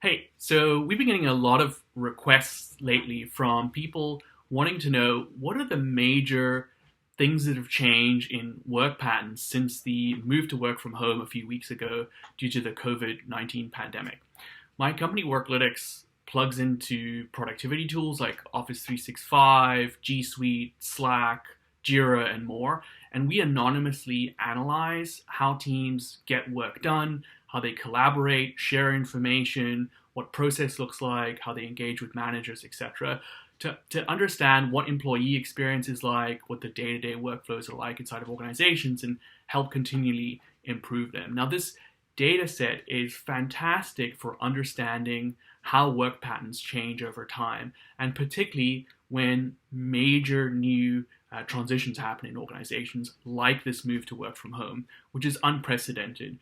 Hey, so we've been getting a lot of requests lately from people wanting to know what are the major things that have changed in work patterns since the move to work from home a few weeks ago due to the COVID-19 pandemic. My company Workalytics plugs into productivity tools like Office 365, G Suite, Slack, Jira, and more. And we anonymously analyze how teams get work done, how they collaborate, share information, what process looks like, how they engage with managers, etc. To understand what employee experience is like, what the day-to-day workflows are like inside of organizations, and help continually improve them. Now, this data set is fantastic for understanding how work patterns change over time, and particularly when major new transitions happen in organizations like this move to work from home, which is unprecedented.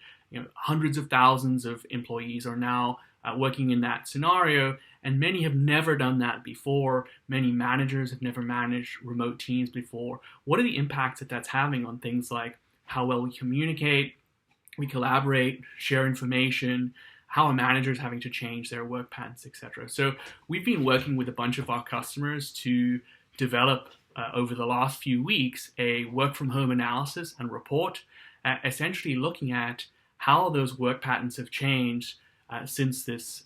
Hundreds of thousands of employees are now working in that scenario, and many have never done that before. Many managers have never managed remote teams before. What are the impacts that that's having on things like how well we communicate, we collaborate, share information, how a manager is having to change their work patterns, etc. So we've been working with a bunch of our customers to develop over the last few weeks a work from home analysis and report, essentially looking at how those work patterns have changed since this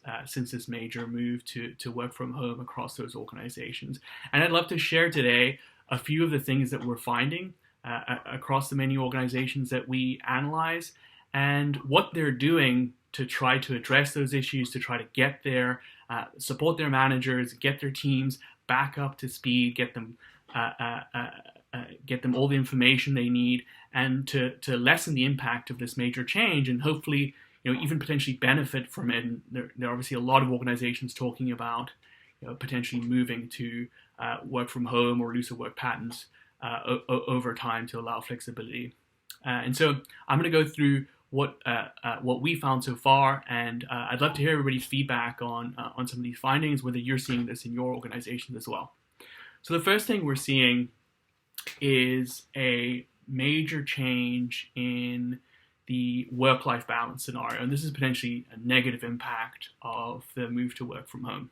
major move to work from home across those organizations. And I'd love to share today a few of the things that we're finding across the many organizations that we analyze and what they're doing to try to address those issues, to try to get their support their managers, get their teams back up to speed, get them all the information they need, and to lessen the impact of this major change, and hopefully, even potentially benefit from it. And there are obviously a lot of organizations talking about, potentially moving to work from home or looser work patterns over time to allow flexibility. And so I'm going to go through what we found so far, and I'd love to hear everybody's feedback on some of these findings, whether you're seeing this in your organization as well. So the first thing we're seeing is a major change in the work-life balance scenario, and this is potentially a negative impact of the move to work from home.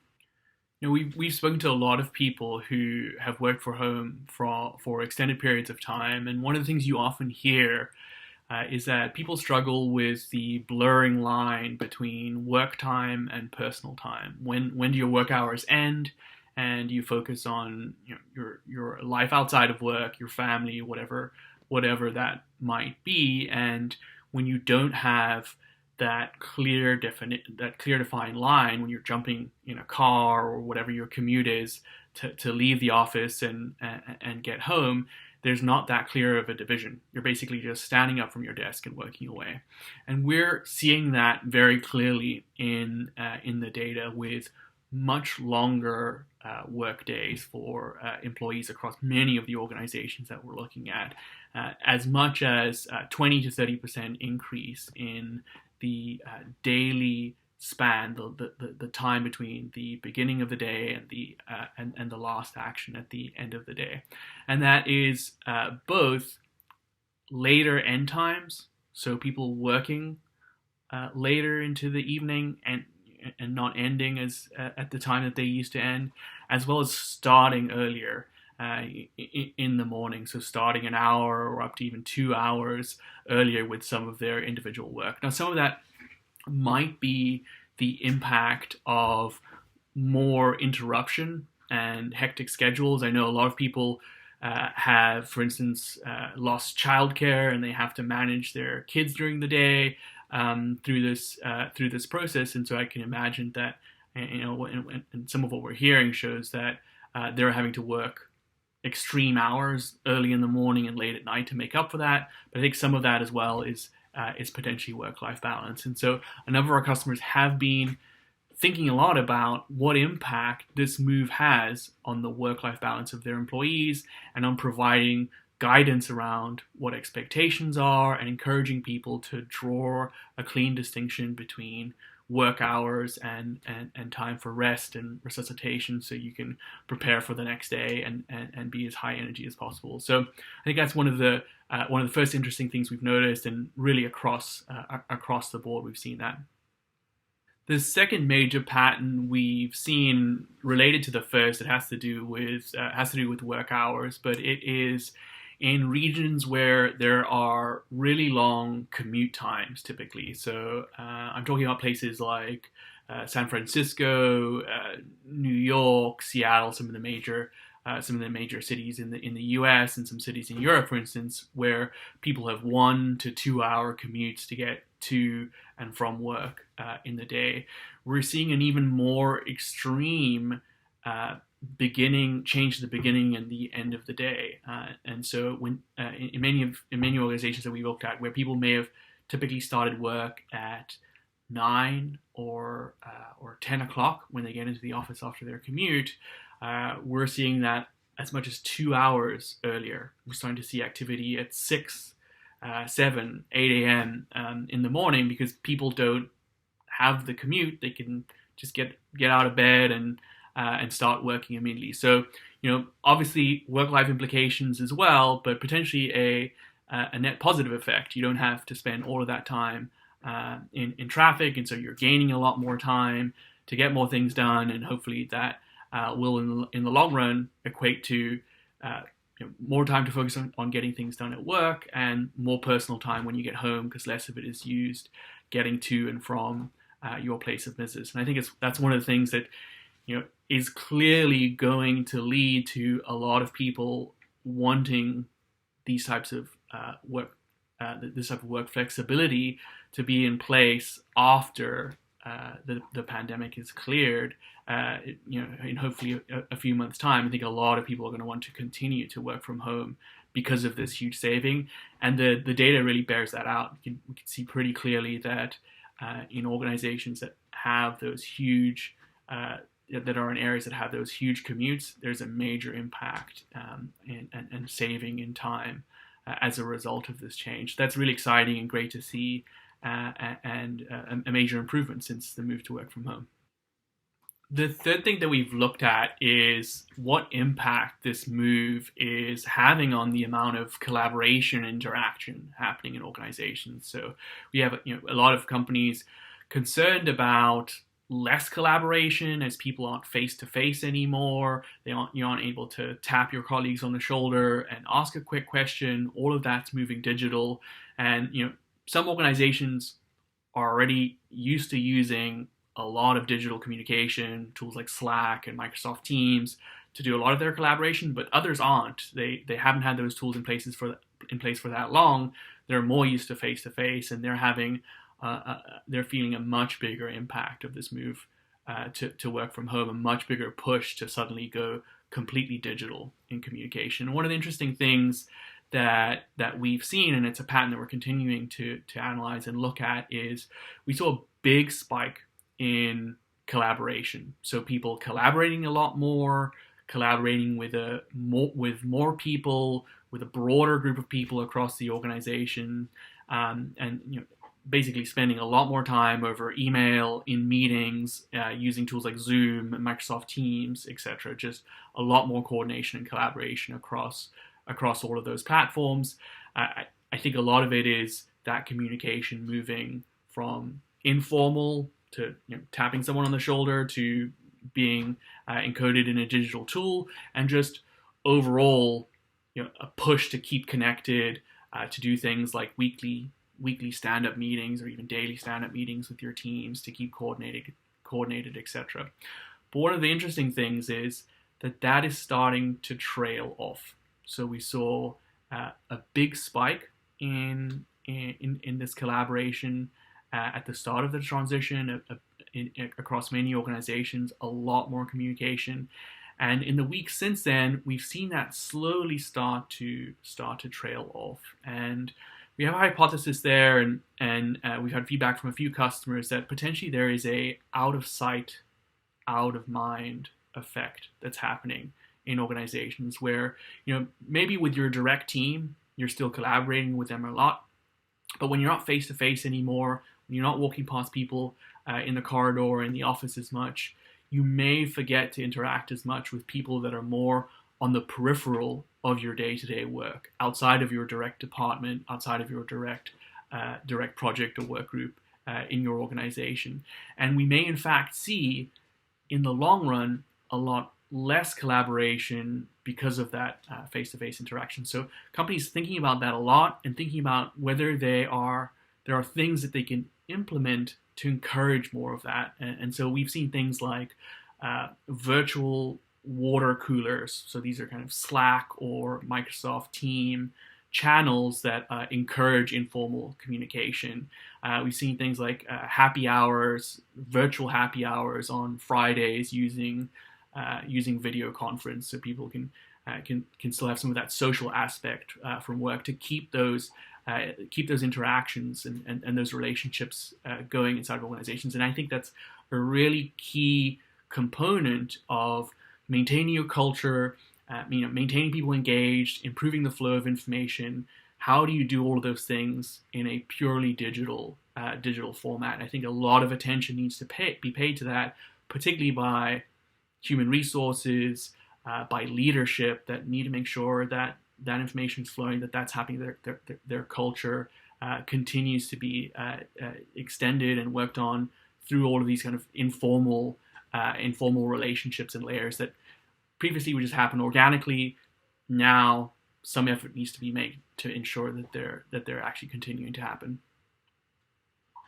We've spoken to a lot of people who have worked from home for extended periods of time, and one of the things you often hear is that people struggle with the blurring line between work time and personal time. When do your work hours end, and you focus on your life outside of work, your family, whatever that might be, and when you don't have that clear defined line, when you're jumping in a car or whatever your commute is to leave the office and get home, there's not that clear of a division. You're basically just standing up from your desk and working away. And we're seeing that very clearly in the data, with much longer work days for employees across many of the organizations that we're looking at, as much as 20 to 30% increase in the daily span, the time between the beginning of the day and the last action at the end of the day. And that is both later end times, so people working later into the evening and not ending as at the time that they used to end, as well as starting earlier in the morning, so starting an hour or up to even 2 hours earlier with some of their individual work. Now, some of that might be the impact of more interruption and hectic schedules. I know a lot of people have, for instance, lost childcare, and they have to manage their kids during the day through this process. And so I can imagine that, and some of what we're hearing shows that they're having to work extreme hours early in the morning and late at night to make up for that. But I think some of that as well is potentially work-life balance. And so a number of our customers have been thinking a lot about what impact this move has on the work-life balance of their employees, and on providing guidance around what expectations are, and encouraging people to draw a clean distinction between work hours and time for rest and resuscitation, so you can prepare for the next day and be as high energy as possible. So I think that's one of the first interesting things we've noticed, and really across the board we've seen that. The second major pattern we've seen related to the first, it has to do with work hours, but it is in regions where there are really long commute times typically. So I'm talking about places like San Francisco, New York, Seattle, some of the major cities in the U.S. and some cities in Europe, for instance, where people have 1 to 2 hour commutes to get to and from work in the day. We're seeing an even more extreme change to the beginning and the end of the day. And so when in many organizations that we looked at, where people may have typically started work at 9 or 10 o'clock when they get into the office after their commute, we're seeing that as much as 2 hours earlier. We're starting to see activity at 6, 7, 8 a.m. In the morning, because people don't have the commute. They can just get out of bed and start working immediately. So, obviously work-life implications as well, but potentially a net positive effect. You don't have to spend all of that time in traffic, and so you're gaining a lot more time to get more things done, and hopefully that will in the long run equate to more time to focus on getting things done at work, and more personal time when you get home, because less of it is used getting to and from your place of business. And I think that's one of the things that is clearly going to lead to a lot of people wanting these types of this type of work flexibility to be in place after the pandemic is cleared. In hopefully a few months' time. I think a lot of people are going to want to continue to work from home because of this huge saving, and the data really bears that out. We can see pretty clearly that in organizations that have those huge that are in areas that have those huge commutes, there's a major impact and saving in time as a result of this change. That's really exciting and great to see, and a major improvement since the move to work from home. The third thing that we've looked at is what impact this move is having on the amount of collaboration and interaction happening in organizations. So we have a lot of companies concerned about less collaboration as people aren't face-to-face anymore. You aren't able to tap your colleagues on the shoulder and ask a quick question. All of that's moving digital. And some organizations are already used to using a lot of digital communication tools like Slack and Microsoft Teams to do a lot of their collaboration, but others aren't. They haven't had those tools in place for that long. They're more used to face, and they're feeling a much bigger impact of this move to work from home, a much bigger push to suddenly go completely digital in communication. And one of the interesting things that we've seen, and it's a pattern that we're continuing to analyze and look at, is we saw a big spike in collaboration. So people collaborating a lot more, collaborating with more people, with a broader group of people across the organization, and basically spending a lot more time over email, in meetings, using tools like Zoom, Microsoft Teams, etc. Just a lot more coordination and collaboration across all of those platforms. I think a lot of it is that communication moving from informal to tapping someone on the shoulder to being encoded in a digital tool, and just overall a push to keep connected, to do things like weekly stand-up meetings or even daily stand-up meetings with your teams to keep coordinated, etc. But one of the interesting things is that is starting to trail off. So we saw a big spike in this collaboration at the start of the transition across many organizations, a lot more communication. And in the weeks since then, we've seen that slowly start to trail off. And we have a hypothesis there, and we've had feedback from a few customers that potentially there is a out of sight, out of mind effect that's happening in organizations where, maybe with your direct team, you're still collaborating with them a lot. But when you're not face to face anymore, when you're not walking past people in the corridor or in the office as much, you may forget to interact as much with people that are more on the peripheral of your day-to-day work, outside of your direct department, outside of your direct project or work group in your organization. And we may in fact see in the long run a lot less collaboration because of that face-to-face interaction. So companies thinking about that a lot and thinking about whether there are things that they can implement to encourage more of that. And so we've seen things like virtual water coolers. So these are kind of Slack or Microsoft Team channels that encourage informal communication. We've seen things like happy hours, virtual happy hours on Fridays using video conference, so people can still have some of that social aspect from work to keep those interactions and those relationships going inside of organizations. And I think that's a really key component of maintaining your culture, maintaining people engaged, improving the flow of information. How do you do all of those things in a purely digital format? I think a lot of attention needs to be paid to that, particularly by human resources, by leadership that need to make sure that that information is flowing, that's happening, their culture continues to be extended and worked on through all of these kind of informal relationships and layers that previously would just happen organically. Now some effort needs to be made to ensure that they're actually continuing to happen.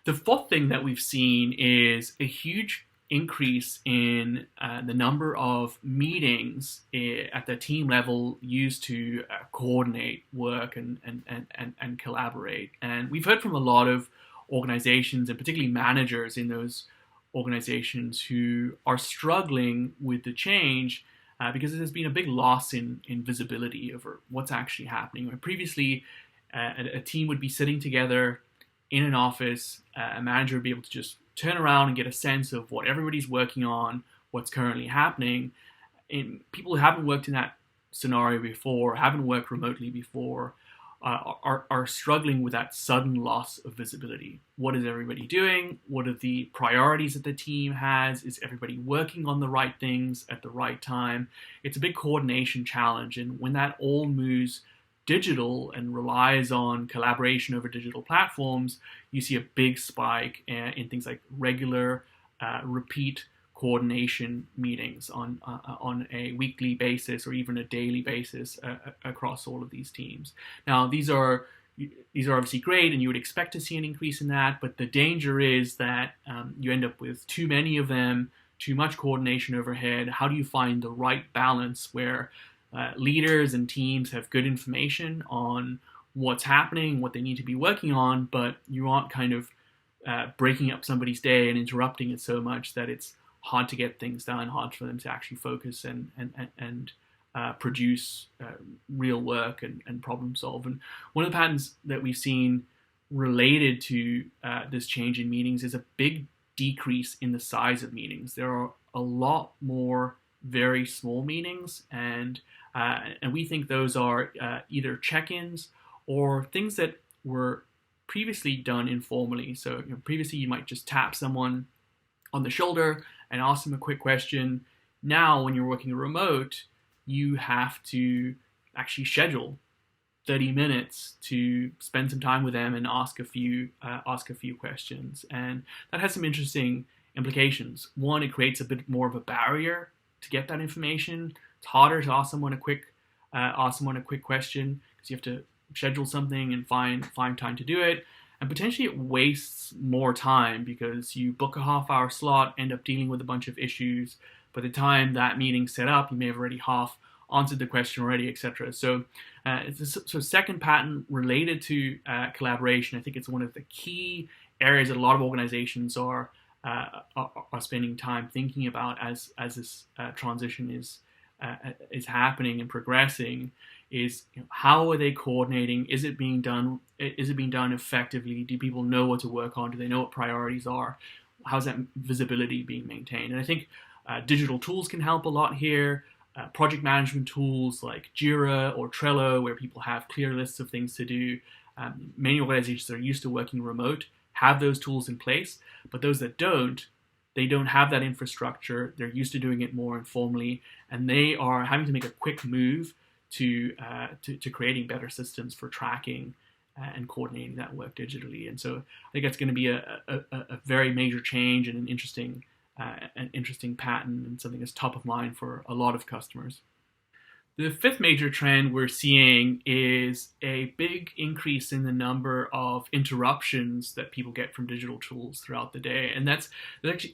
The fourth thing that we've seen is a huge increase in the number of meetings at the team level used to coordinate work and collaborate. And we've heard from a lot of organizations, and particularly managers in those organizations, who are struggling with the change because there's been a big loss in visibility over what's actually happening. Where previously, a team would be sitting together in an office, a manager would be able to just turn around and get a sense of what everybody's working on, what's currently happening. And people who haven't worked in that scenario before, haven't worked remotely before, are struggling with that sudden loss of visibility. What is everybody doing? What are the priorities that the team has? Is everybody working on the right things at the right time? It's a big coordination challenge. And when that all moves digital and relies on collaboration over digital platforms, you see a big spike in things like regular, repeat coordination meetings on a weekly basis or even a daily basis across all of these teams. Now, these are obviously great, and you would expect to see an increase in that, but the danger is that you end up with too many of them, too much coordination overhead. How do you find the right balance where leaders and teams have good information on what's happening, what they need to be working on, but you aren't kind of breaking up somebody's day and interrupting it so much that it's hard to get things done, hard for them to actually focus and produce real work and problem solve. And one of the patterns that we've seen related to this change in meetings is a big decrease in the size of meetings. There are a lot more very small meetings, and we think those are either check-ins or things that were previously done informally. So previously you might just tap someone on the shoulder and ask them a quick question. Now, when you're working remote, you have to actually schedule 30 minutes to spend some time with them and ask a few questions. And that has some interesting implications. One, it creates a bit more of a barrier to get that information. It's harder to ask someone a quick question because you have to schedule something and find time to do it. And potentially it wastes more time because you book a half-hour slot, end up dealing with a bunch of issues. By the time that meeting's set up, you may have already half answered the question already, etc. So, second pattern related to collaboration. I think it's one of the key areas that a lot of organizations are spending time thinking about as this transition is happening and progressing. Is how are they coordinating? Is it being done? Is it being done effectively? Do people know what to work on? Do they know what priorities are? How's that visibility being maintained? And I think digital tools can help a lot here. Project management tools like Jira or Trello, where people have clear lists of things to do. Many organizations that are used to working remote have those tools in place, but those that don't, they don't have that infrastructure. They're used to doing it more informally, and they are having to make a quick move to creating better systems for tracking and coordinating that work digitally. And so I think that's going to be a very major change and an interesting pattern and something that's top of mind for a lot of customers. The fifth major trend we're seeing is a big increase in the number of interruptions that people get from digital tools throughout the day. And that's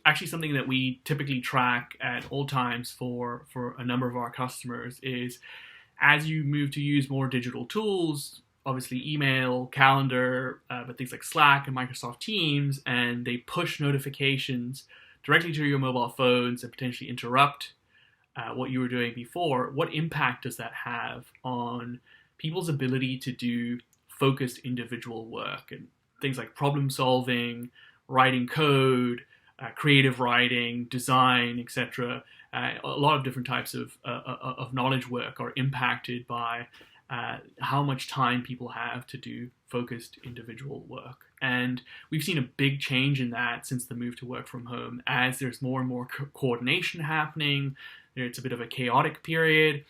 actually something that we typically track at all times for a number of our customers is as you move to use more digital tools, obviously email, calendar, but things like Slack and Microsoft Teams, and they push notifications directly to your mobile phones and potentially interrupt what you were doing before. What impact does that have on people's ability to do focused individual work and things like problem solving, writing code, creative writing, design, etc. A lot of different types of knowledge work are impacted by how much time people have to do focused individual work. And we've seen a big change in that since the move to work from home as there's more and more coordination happening. It's a bit of a chaotic period,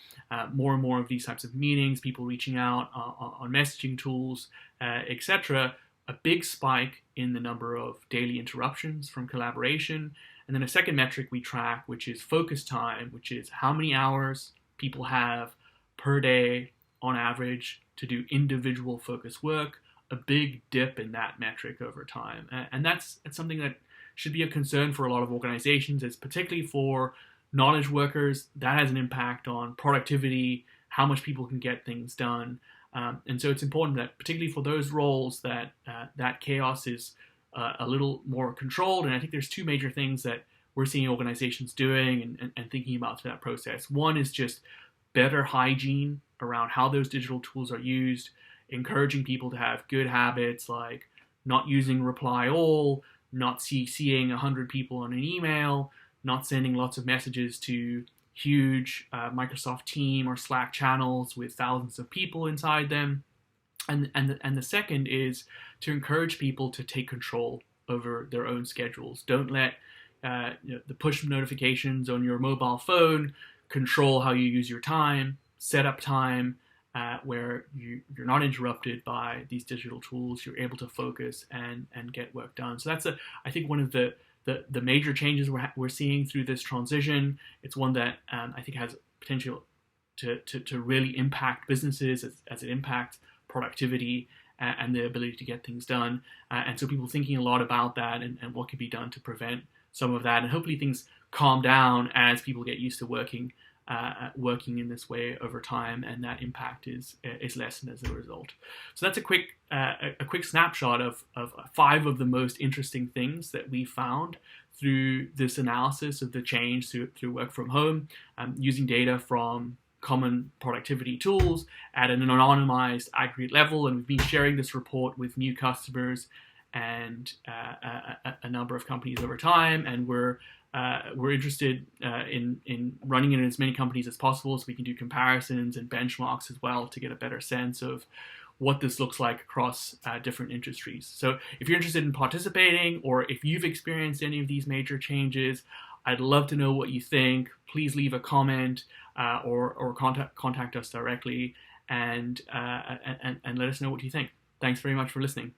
more and more of these types of meetings, people reaching out on messaging tools, etc. A big spike in the number of daily interruptions from collaboration. And then a second metric we track, which is focus time, which is how many hours people have per day on average to do individual focus work, a big dip in that metric over time. And that's something that should be a concern for a lot of organizations. It's particularly for knowledge workers. That has an impact on productivity, how much people can get things done. And so it's important that, particularly for those roles, that that chaos is a little more controlled. And I think there's two major things that we're seeing organizations doing and thinking about through that process. One is just better hygiene around how those digital tools are used, encouraging people to have good habits like not using reply all, not CCing 100 people on an email, not sending lots of messages to huge Microsoft Team or Slack channels with thousands of people inside them. And the second is to encourage people to take control over their own schedules. Don't let the push notifications on your mobile phone control how you use your time. Set up time where you're not interrupted by these digital tools. You're able to focus and get work done. So that's I think one of the major changes we're seeing through this transition. It's one that I think has potential to really impact businesses as it impacts productivity and the ability to get things done. And so people thinking a lot about that and what can be done to prevent some of that. And hopefully things calm down as people get used to working in this way over time, and that impact is lessened as a result. So that's a quick snapshot of 5 of the most interesting things that we found through this analysis of the change through work from home, using data from common productivity tools at an anonymized aggregate level. And we've been sharing this report with new customers and a number of companies over time, and we're interested in running it in as many companies as possible so we can do comparisons and benchmarks as well to get a better sense of what this looks like across different industries. So if you're interested in participating, or if you've experienced any of these major changes, I'd love to know what you think. Please leave a comment or contact us directly and let us know what you think. Thanks very much for listening.